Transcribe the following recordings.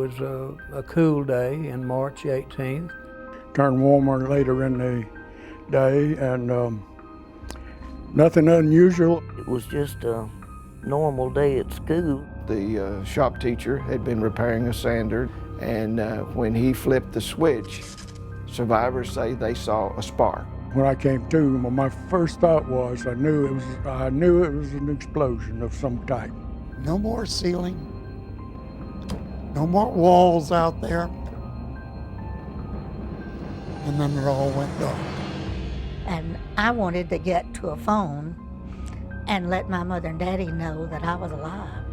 was a cool day in March 18th. Turned warmer later in the day, and nothing unusual. It was just a normal day at school. The shop teacher had been repairing a sander, and when he flipped the switch, survivors say they saw a spark. When I came to, my first thought was I knew it was an explosion of some type. No more ceiling, no more walls out there, and then it all went dark. And I wanted to get to a phone and let my mother and daddy know that I was alive.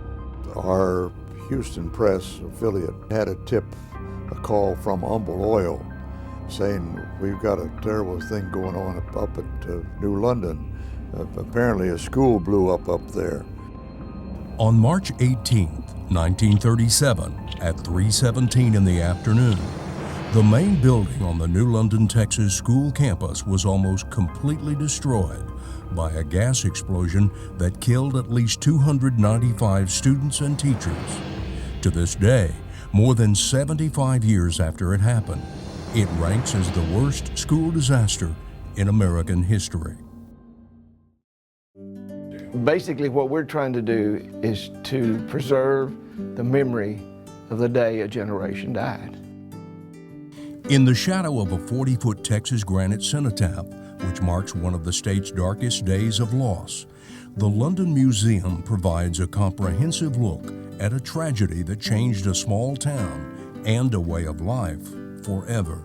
Our Houston Press affiliate had a call from Humble Oil saying we've got a terrible thing going on up at New London. Apparently a school blew up there. On March 18, 1937, at 3:17 in the afternoon, the main building on the New London, Texas school campus was almost completely destroyed by a gas explosion that killed at least 295 students and teachers. To this day, more than 75 years after it happened, it ranks as the worst school disaster in American history. Basically, what we're trying to do is to preserve the memory of the day a generation died. In the shadow of a 40-foot Texas granite cenotaph, which marks one of the state's darkest days of loss, the London Museum provides a comprehensive look at a tragedy that changed a small town and a way of life forever.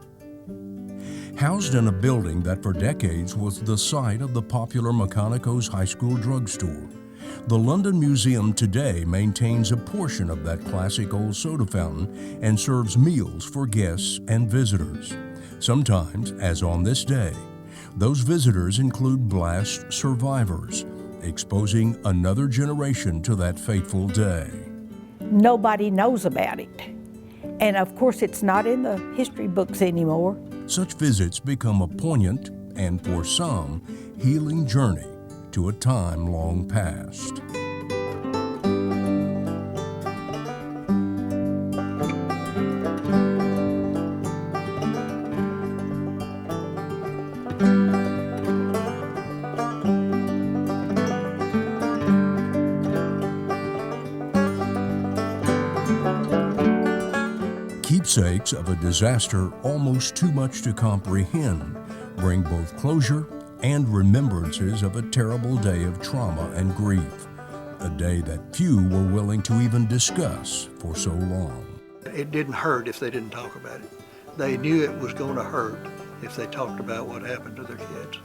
Housed in a building that for decades was the site of the popular Mechanico's High School drugstore, the London Museum today maintains a portion of that classic old soda fountain and serves meals for guests and visitors. Sometimes, as on this day, those visitors include blast survivors, exposing another generation to that fateful day. Nobody knows about it. And of course, it's not in the history books anymore. Such visits become a poignant and, for some, healing journey to a time long past. Keepsakes of a disaster almost too much to comprehend bring both closure and remembrances of a terrible day of trauma and grief, a day that few were willing to even discuss for so long. It didn't hurt if they didn't talk about it. They knew it was going to hurt if they talked about what happened to their kids.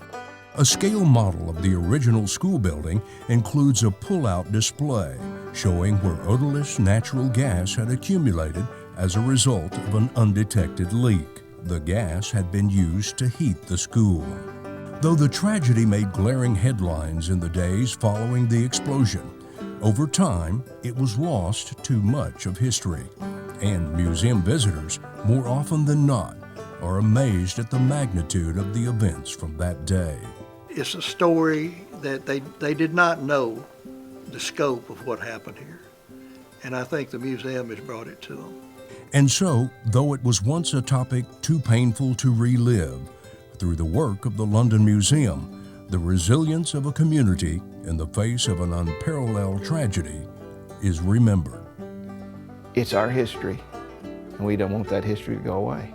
A scale model of the original school building includes a pull-out display showing where odorless natural gas had accumulated as a result of an undetected leak. The gas had been used to heat the school. Though the tragedy made glaring headlines in the days following the explosion, over time it was lost to much of history, and museum visitors, more often than not, are amazed at the magnitude of the events from that day. It's a story that they did not know the scope of what happened here, and I think the museum has brought it to them. And so, though it was once a topic too painful to relive, through the work of the London Museum, the resilience of a community in the face of an unparalleled tragedy is remembered. It's our history, and we don't want that history to go away.